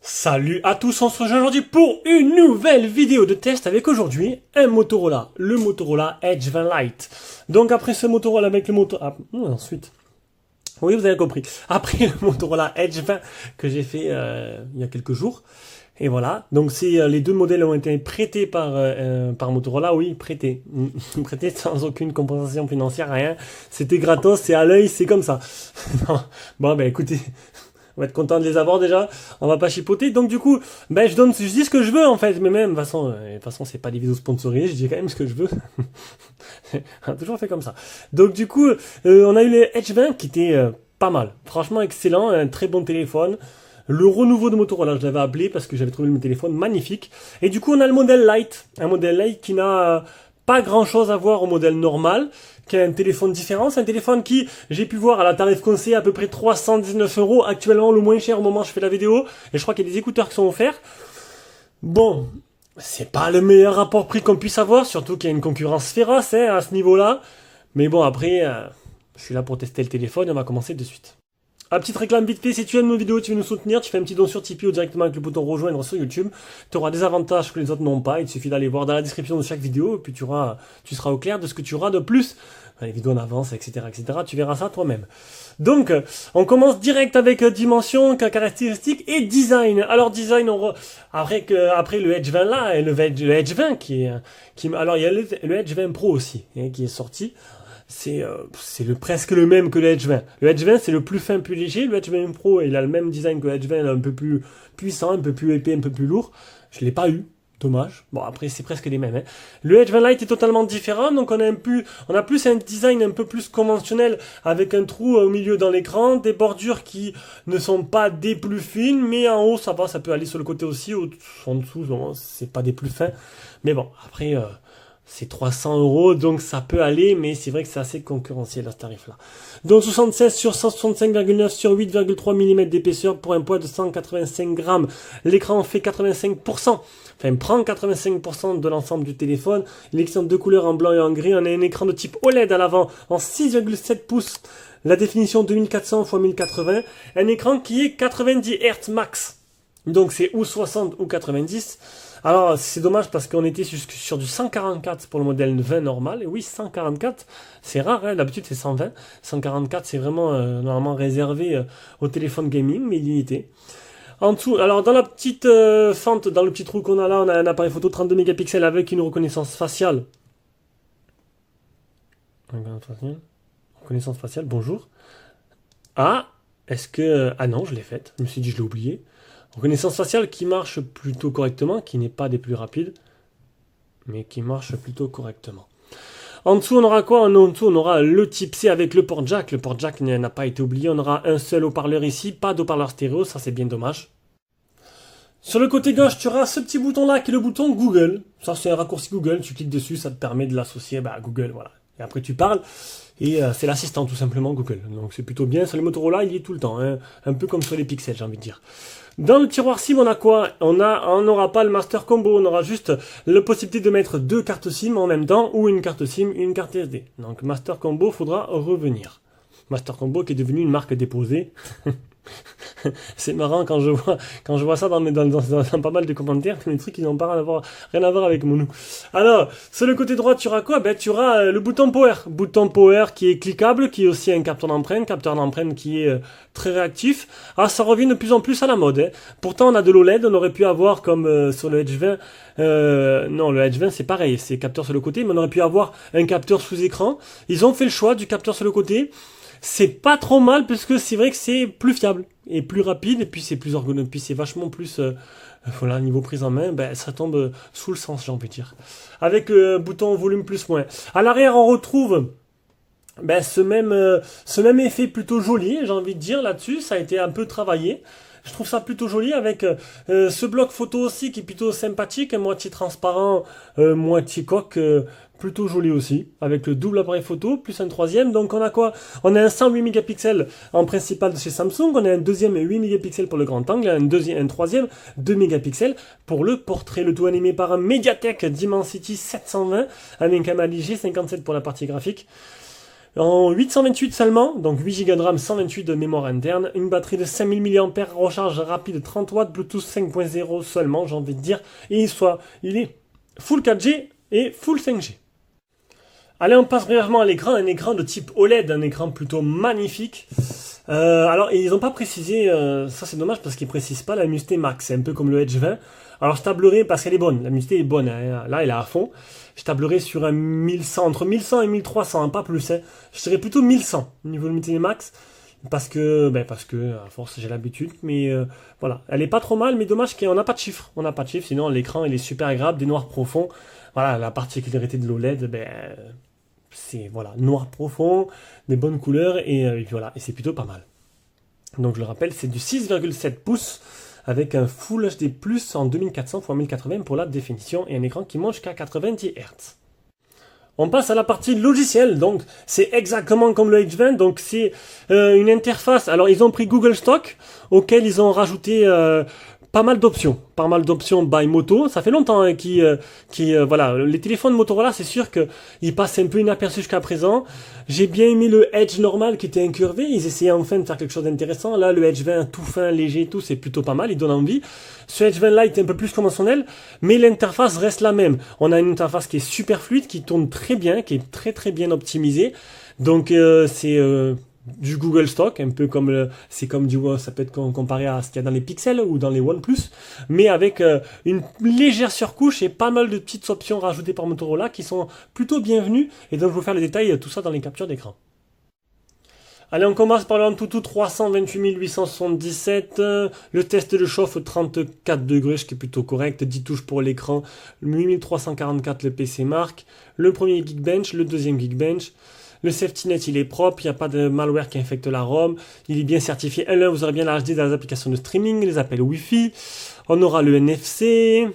Salut à tous, on se rejoint aujourd'hui pour une nouvelle vidéo de test avec aujourd'hui un Motorola, le Motorola Edge 20 Lite. Donc après ce Motorola avec le ensuite, oui vous avez compris, après le Motorola Edge 20 que j'ai fait il y a quelques jours. Et voilà, donc c'est les deux modèles ont été prêtés par Motorola, oui, prêtés. Prêtés sans aucune compensation financière, rien. C'était gratos, c'est à l'œil, c'est comme ça. Non. Bon ben écoutez, on va être content de les avoir déjà, on va pas chipoter. Donc du coup, ben je dis ce que je veux en fait, mais même de toute façon c'est pas des vidéos sponsorisées, je dis quand même ce que je veux. On a toujours fait comme ça. Donc du coup, on a eu les Edge 20 qui étaient pas mal, franchement excellent, un très bon téléphone. Le renouveau de Motorola, je l'avais appelé parce que j'avais trouvé le téléphone magnifique. Et du coup, on a le modèle Lite. Un modèle Lite qui n'a pas grand chose à voir au modèle normal, qui a un téléphone différent. C'est un téléphone qui, j'ai pu voir à la tarif conseillé à peu près 319 €, actuellement le moins cher au moment où je fais la vidéo. Et je crois qu'il y a des écouteurs qui sont offerts. Bon, c'est pas le meilleur rapport prix qu'on puisse avoir, surtout qu'il y a une concurrence féroce à ce niveau-là. Mais bon, après, je suis là pour tester le téléphone et on va commencer de suite. Ah, petite réclame vite fait, si tu aimes nos vidéos, tu veux nous soutenir, tu fais un petit don sur Tipeee ou directement avec le bouton rejoindre sur YouTube. Tu auras des avantages que les autres n'ont pas, il te suffit d'aller voir dans la description de chaque vidéo, et puis tu seras au clair de ce que tu auras de plus. Les vidéos en avance, etc., etc., tu verras ça toi-même. Donc, on commence direct avec dimension, caractéristiques et design. Alors, design, après le Edge 20 là, et le Edge 20 alors il y a le Edge 20 Pro aussi, qui est sorti. C'est presque le même que le Edge 20. Le Edge 20 c'est le plus fin, plus léger. Le Edge 20 Pro il a le même design que le Edge 20, un peu plus puissant, un peu plus épais, un peu plus lourd. Je l'ai pas eu, dommage. Bon après c'est presque les mêmes. Le Edge 20 Lite est totalement différent, donc on a plus un design un peu plus conventionnel avec un trou au milieu dans l'écran, des bordures qui ne sont pas des plus fines, mais en haut ça va, ça peut aller sur le côté aussi, en dessous c'est pas des plus fins. Mais bon après c'est 300 €, donc ça peut aller, mais c'est vrai que c'est assez concurrentiel à ce tarif-là. Donc 76 sur 165,9 sur 8,3 mm d'épaisseur pour un poids de 185 grammes. L'écran fait 85%, enfin prend 85% de l'ensemble du téléphone. L'écran de couleurs en blanc et en gris. On a un écran de type OLED à l'avant en 6,7 pouces. La définition 2400 x 1080. Un écran qui est 90 Hz max. Donc c'est ou 60 ou 90. Alors, c'est dommage parce qu'on était sur du 144 pour le modèle 20 normal. Et oui, 144, c'est rare, d'habitude c'est 120. 144, c'est vraiment normalement réservé au téléphone gaming, mais limité. En dessous, alors dans la petite fente, dans le petit trou qu'on a là, on a un appareil photo 32 mégapixels avec une reconnaissance faciale. Reconnaissance faciale, bonjour. Ah, ah non, je l'ai faite. Je me suis dit, je l'ai oublié. Reconnaissance faciale qui marche plutôt correctement, qui n'est pas des plus rapides, mais qui marche plutôt correctement. En dessous, on aura quoi? En dessous, on aura le type C avec le port jack. Le port jack n'a pas été oublié. On aura un seul haut-parleur ici, pas d'haut-parleur stéréo, ça c'est bien dommage. Sur le côté gauche, tu auras ce petit bouton-là qui est le bouton Google. Ça c'est un raccourci Google, tu cliques dessus, ça te permet de l'associer à Google, voilà. Et après tu parles, et c'est l'assistant tout simplement Google. Donc c'est plutôt bien, sur les Motorola, il y est tout le temps, un peu comme sur les Pixels, j'ai envie de dire. Dans le tiroir SIM, on a quoi? On n'aura pas le Master Combo, on aura juste la possibilité de mettre deux cartes SIM en même temps, ou une carte SIM, une carte SD. Donc Master Combo, faudra revenir. Master Combo qui est devenu une marque déposée. C'est marrant quand je vois ça dans pas mal de commentaires, tous les trucs qui n'ont pas rien à voir avec mon nous. Alors, sur le côté droit, tu auras quoi? Tu auras le bouton Power qui est cliquable, qui est aussi un capteur d'empreinte qui est très réactif. Ah, ça revient de plus en plus à la mode. Pourtant, on a de l'OLED, on aurait pu avoir comme sur le Edge 20. Non, le Edge 20 c'est pareil, c'est capteur sur le côté, mais on aurait pu avoir un capteur sous écran. Ils ont fait le choix du capteur sur le côté. C'est pas trop mal parce que c'est vrai que c'est plus fiable et plus rapide et puis c'est plus ergonomique, puis c'est vachement plus Voilà, niveau prise en main, ben, ça tombe sous le sens, j'ai envie de dire. Avec bouton volume plus moins. À l'arrière, on retrouve ben, ce même effet plutôt joli, j'ai envie de dire, là-dessus. Ça a été un peu travaillé. Je trouve ça plutôt joli avec ce bloc photo aussi qui est plutôt sympathique, moitié transparent, moitié coque, plutôt joli aussi, avec le double appareil photo, plus un troisième. Donc on a quoi? On a un 108 mégapixels en principal de chez Samsung, on a un deuxième 8 mégapixels pour le grand angle, un troisième 2 mégapixels pour le portrait, le tout animé par un Mediatek Dimensity 720, avec un caméra G57 pour la partie graphique. En 828 seulement, donc 8 Go de RAM, 128 de mémoire interne, une batterie de 5000 mAh, recharge rapide 30 watts, Bluetooth 5.0 seulement, j'ai envie de dire, et il est full 4G et full 5G. Allez, on passe brièvement à l'écran, un écran de type OLED, un écran plutôt magnifique. Alors, ils n'ont pas précisé, ça c'est dommage parce qu'ils précisent pas la luminosité max, c'est un peu comme le Edge 20. Alors je tablerai, parce qu'elle est bonne, la luminosité est bonne, hein, là elle est à fond. Je tablerai sur un 1100, entre 1100 et 1300, hein, pas plus. Hein. Je dirais plutôt 1100 au niveau de luminosité max, parce que à force j'ai l'habitude. Mais voilà, elle est pas trop mal, mais dommage qu'on n'a pas de chiffres. On n'a pas de chiffres, sinon l'écran il est super agréable, des noirs profonds. Voilà, la particularité de l'OLED, c'est voilà, noir profond, des bonnes couleurs et voilà, et c'est plutôt pas mal. Donc je le rappelle, c'est du 6,7 pouces avec un Full HD+ en 2400 x 1080 pour la définition et un écran qui monte jusqu'à 90 Hz. On passe à la partie logicielle, donc c'est exactement comme le H20, donc c'est une interface. Alors ils ont pris Google Stock, auquel ils ont rajouté pas mal d'options by Moto. Ça fait longtemps hein, voilà, les téléphones Motorola, c'est sûr que ils passent un peu inaperçus jusqu'à présent. J'ai bien aimé le Edge normal qui était incurvé. Ils essayaient enfin de faire quelque chose d'intéressant. Là, le Edge 20 tout fin, léger, tout, c'est plutôt pas mal. Il donne envie. Ce Edge 20 Lite est un peu plus conventionnel, mais l'interface reste la même. On a une interface qui est super fluide, qui tourne très bien, qui est très très bien optimisée. Donc c'est du Google Stock, un peu comme c'est comme ça peut être comparé à ce qu'il y a dans les Pixel ou dans les OnePlus, mais avec une légère surcouche et pas mal de petites options rajoutées par Motorola qui sont plutôt bienvenues, et donc je vais vous faire le détail tout ça dans les captures d'écran. Allez, on commence par le Antutu 328 877, le test de chauffe 34 degrés, ce qui est plutôt correct, 10 touches pour l'écran, 8344 le PC marque, le premier Geekbench, le deuxième Geekbench. Le safety net, il est propre, il n'y a pas de malware qui infecte la ROM, il est bien certifié L1, vous aurez bien la HD dans les applications de streaming, les appels Wi-Fi, on aura le NFC,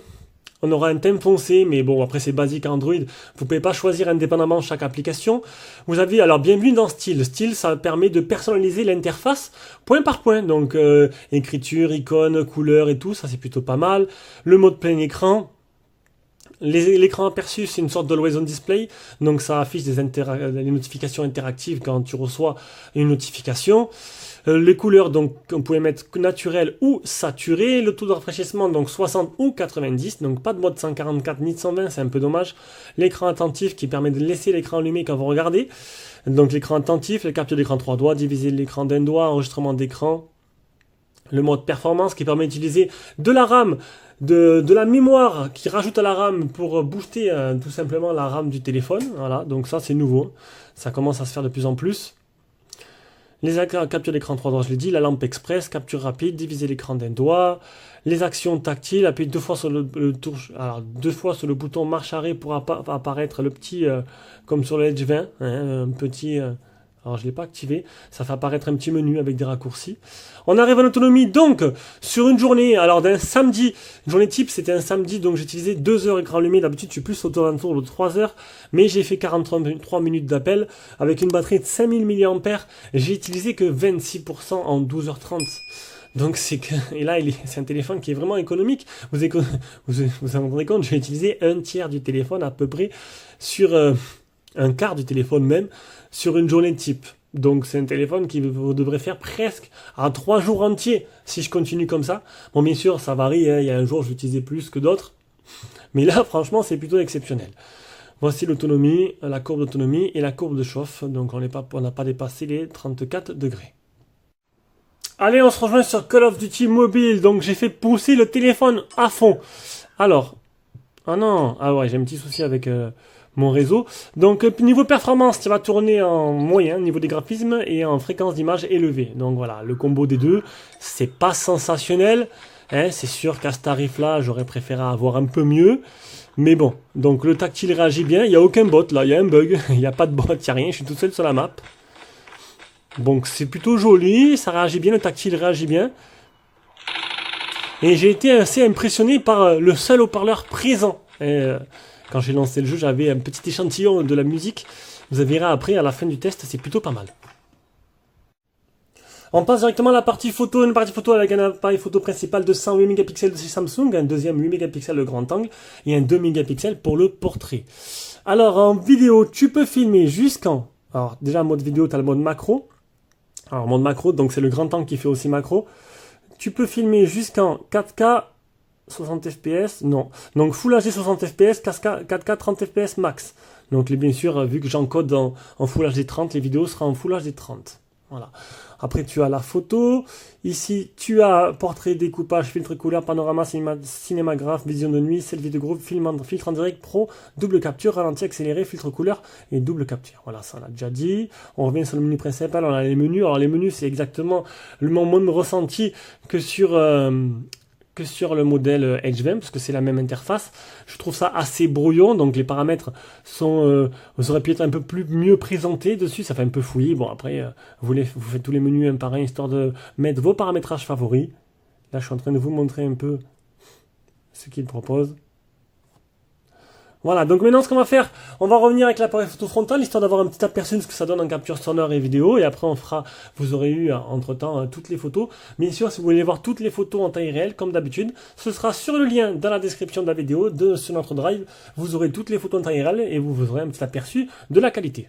on aura un thème foncé, mais bon, après c'est basique Android, vous ne pouvez pas choisir indépendamment chaque application. Vous avez, alors bienvenue dans Style. Style, ça permet de personnaliser l'interface point par point, donc écriture, icône, couleur et tout, ça c'est plutôt pas mal. Le mode plein écran. L'écran aperçu, c'est une sorte d'Always On Display, donc ça affiche des notifications interactives quand tu reçois une notification. Les couleurs, donc on pouvait mettre naturel ou saturé. Le taux de rafraîchissement, donc 60 ou 90, donc pas de mode 144 ni de 120, c'est un peu dommage. L'écran attentif qui permet de laisser l'écran allumé quand vous regardez. Donc l'écran attentif, la capture d'écran 3 doigts, diviser l'écran d'un doigt, enregistrement d'écran. Le mode performance qui permet d'utiliser de la RAM, de la mémoire qui rajoute à la RAM pour booster tout simplement la RAM du téléphone. Voilà, donc ça c'est nouveau. Ça commence à se faire de plus en plus. Les captures d'écran 3 doigts, je l'ai dit, la lampe express, capture rapide, diviser l'écran d'un doigt, les actions tactiles, appuyer deux fois sur deux fois sur le bouton marche arrêt pour apparaître le petit, comme sur le Edge 20, hein, un petit. Alors je ne l'ai pas activé, ça fait apparaître un petit menu avec des raccourcis. On arrive à l'autonomie, donc sur une journée, alors d'un samedi, une journée type c'était un samedi, donc j'ai utilisé 2 heures écran allumé, d'habitude je suis plus autour de 3 heures, mais j'ai fait 43 minutes d'appel avec une batterie de 5000 mAh, j'ai utilisé que 26% en 12h30. Donc et là c'est un téléphone qui est vraiment économique. Vous vous en rendez compte, j'ai utilisé un tiers du téléphone à peu près sur un quart du téléphone même sur une journée type. Donc c'est un téléphone qui vous devrez faire presque à 3 jours entiers si je continue comme ça. Bon, bien sûr ça varie, hein. Il y a un jour je l'utilisais plus que d'autres, mais là franchement c'est plutôt exceptionnel. Voici l'autonomie, la courbe d'autonomie et la courbe de chauffe, donc on n'a pas dépassé les 34 degrés. Allez, on se rejoint sur Call of Duty Mobile, donc j'ai fait pousser le téléphone à fond. Alors, ah ouais, j'ai un petit souci avec mon réseau. Donc niveau performance, tu vas tourner en moyen niveau des graphismes et en fréquence d'image élevée. Donc voilà, le combo des deux, c'est pas sensationnel, Hein, c'est sûr qu'à ce tarif-là, j'aurais préféré avoir un peu mieux. Mais bon, donc le tactile réagit bien. Il n'y a aucun bot là, il y a un bug. Il n'y a pas de bot, il n'y a rien. Je suis tout seul sur la map. Donc c'est plutôt joli, ça réagit bien, le tactile réagit bien. Et j'ai été assez impressionné par le seul haut-parleur présent. Et, quand j'ai lancé le jeu, j'avais un petit échantillon de la musique. Vous verrez après, à la fin du test, c'est plutôt pas mal. On passe directement à la partie photo, une partie photo avec un appareil photo principal de 108 mégapixels de chez Samsung, un deuxième 8 mégapixels de grand angle et un 2 mégapixels pour le portrait. Alors en vidéo, tu peux filmer jusqu'en... Alors déjà en mode vidéo, tu as le mode macro. Alors mode macro, donc c'est le grand angle qui fait aussi macro. Tu peux filmer jusqu'en 4K 60 fps, non. Donc Full HD 60 fps, 4K 30 fps max. Donc bien sûr, vu que j'encode en Full HD 30, les vidéos seront en Full HD 30. Voilà. Après, tu as la photo. Ici, tu as portrait, découpage, filtre couleur, panorama, cinémagraphe, vision de nuit, selfie de groupe, filtre en direct pro, double capture, ralenti, accéléré, filtre couleur et double capture. Voilà, ça on l'a déjà dit. On revient sur le menu principal, on a les menus. Alors les menus, c'est exactement le même ressenti que sur le modèle Edge 20, parce que c'est la même interface. Je trouve ça assez brouillon, donc les paramètres sont, vous auriez pu être un peu mieux présentés dessus, ça fait un peu fouillis. Bon après, vous faites tous les menus un par un, histoire de mettre vos paramétrages favoris. Là je suis en train de vous montrer un peu ce qu'il propose. Voilà, donc maintenant ce qu'on va faire, on va revenir avec l'appareil photo frontal, histoire d'avoir un petit aperçu de ce que ça donne en capture sonore et vidéo, et après vous aurez eu entre temps toutes les photos. Bien sûr, si vous voulez voir toutes les photos en taille réelle, comme d'habitude, ce sera sur le lien dans la description de la vidéo, sur notre drive, vous aurez toutes les photos en taille réelle, et vous aurez un petit aperçu de la qualité.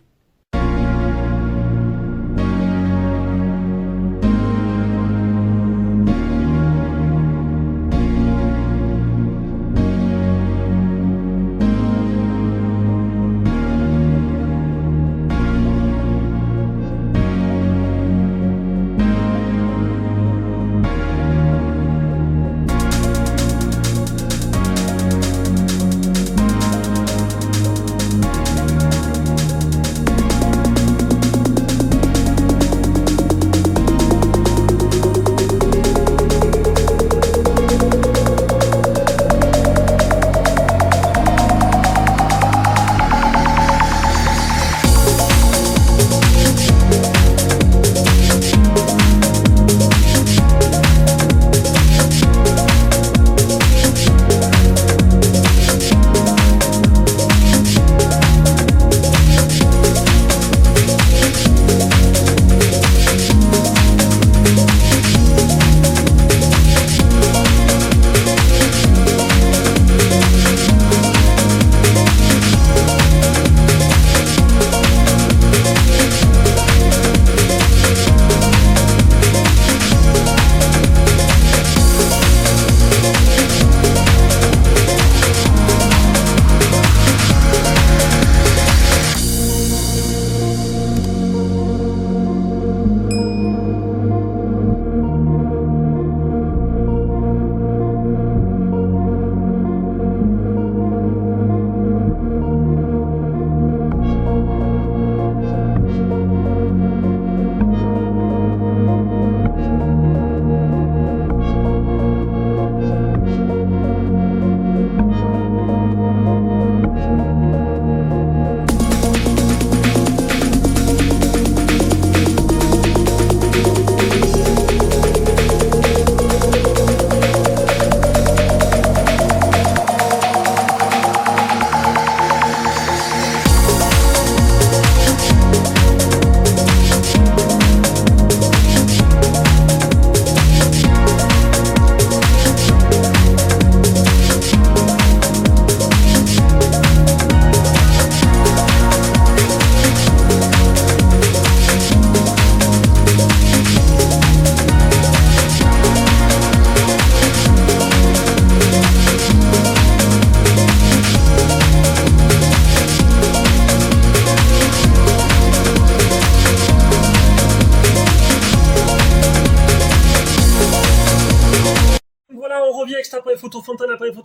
On revient avec cet appareil photo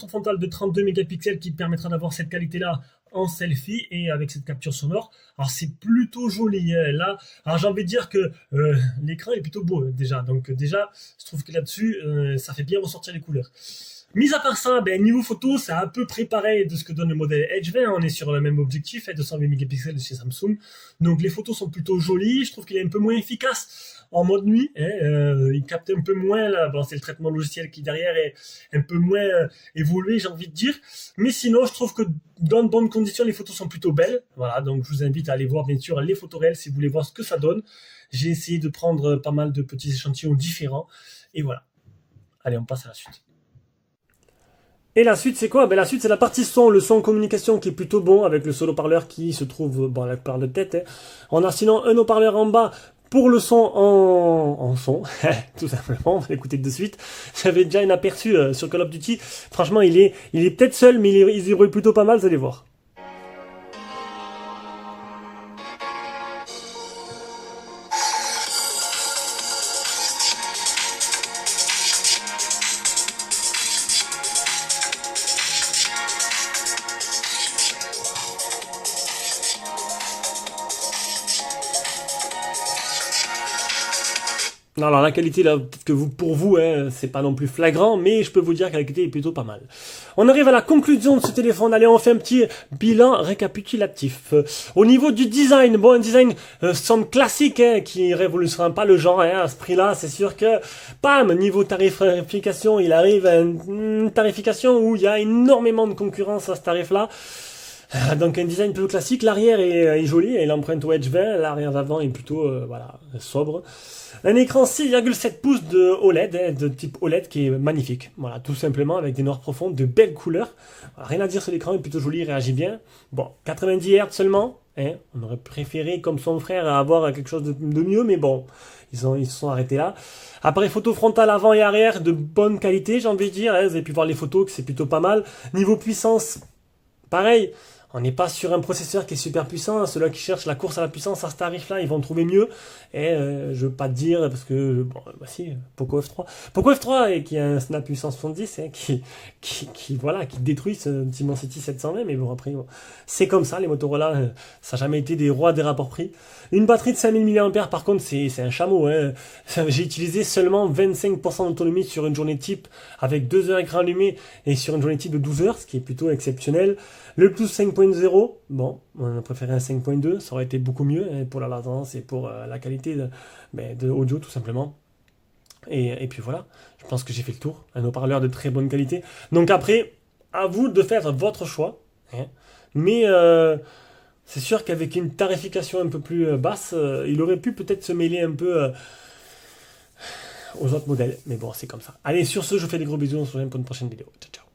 frontal de 32 mégapixels qui permettra d'avoir cette qualité-là en selfie et avec cette capture sonore. Alors c'est plutôt joli hein, là. Alors j'ai envie de dire que l'écran est plutôt beau déjà. Donc déjà, je trouve que là-dessus, ça fait bien ressortir les couleurs. Mis à part ça, ben, niveau photo, c'est à peu près pareil de ce que donne le modèle Edge 20. On est sur le même objectif, 208 mégapixels de chez Samsung. Donc les photos sont plutôt jolies. Je trouve qu'il est un peu moins efficace en mode nuit. Hein. Il capte un peu moins là. Bon, c'est le traitement logiciel qui derrière est un peu moins évolué, j'ai envie de dire. Mais sinon, je trouve que dans de bonnes conditions, les photos sont plutôt belles. Voilà, donc je vous invite à aller voir bien sûr les photos réelles si vous voulez voir ce que ça donne. J'ai essayé de prendre pas mal de petits échantillons différents. Et voilà. Allez, on passe à la suite. Et la suite, c'est quoi? Ben, la suite, c'est la partie son, le son communication qui est plutôt bon avec le seul haut-parleur qui se trouve, bon, la parole de tête, hein. On a sinon un haut-parleur en bas pour le son en son, tout simplement, on va l'écouter de suite. J'avais déjà un aperçu sur Call of Duty. Franchement, il est peut-être seul, mais il débrouille plutôt pas mal, vous allez voir. Non, alors la qualité là, peut-être que pour vous, hein, c'est pas non plus flagrant, mais je peux vous dire que la qualité est plutôt pas mal. On arrive à la conclusion de ce téléphone. Allez, on fait un petit bilan récapitulatif. Au niveau du design, bon, un design somme classique, hein, qui révolutionnera pas le genre, hein, à ce prix-là. C'est sûr que, bam, niveau tarification, il arrive à une tarification où il y a énormément de concurrence à ce tarif-là. Donc un design plutôt classique, l'arrière est joli, et l'empreinte au Edge 20, l'arrière d'avant est plutôt voilà, sobre. Un écran 6,7 pouces de OLED, hein, de type OLED qui est magnifique. Voilà, tout simplement avec des noirs profonds, de belles couleurs. Voilà, rien à dire sur l'écran, il est plutôt joli, il réagit bien. Bon, 90 Hz seulement, hein, on aurait préféré comme son frère avoir quelque chose de mieux, mais bon, ils se sont arrêtés là. Appareil photo frontal avant et arrière de bonne qualité, j'ai envie de dire, hein, vous avez pu voir les photos que c'est plutôt pas mal. Niveau puissance, pareil. On n'est pas sur un processeur qui est super puissant. Ceux-là qui cherchent la course à la puissance à ce tarif-là, ils vont trouver mieux. Et je veux pas te dire, parce que, bon, bah si, Poco F3. Poco F3, et qui a un Snap 870, hein, voilà, qui détruit ce Dimensity 720. Mais bon, après, bon, c'est comme ça, les Motorola, ça n'a jamais été des rois des rapports prix. Une batterie de 5000 mAh, par contre, c'est un chameau, hein. J'ai utilisé seulement 25% d'autonomie sur une journée type, avec 2 heures écran allumé, et sur une journée type de 12 heures, ce qui est plutôt exceptionnel. Le Bluetooth 5.0, bon, on a préféré un 5.2, ça aurait été beaucoup mieux, hein, pour la latence et pour la qualité de audio, tout simplement. Et puis voilà, je pense que j'ai fait le tour. Un haut-parleur de très bonne qualité. Donc après, à vous de faire votre choix, hein. Mais c'est sûr qu'avec une tarification un peu plus basse, il aurait pu peut-être se mêler un peu aux autres modèles. Mais bon, c'est comme ça. Allez, sur ce, je vous fais des gros bisous, on se revoit pour une prochaine vidéo. Ciao, ciao.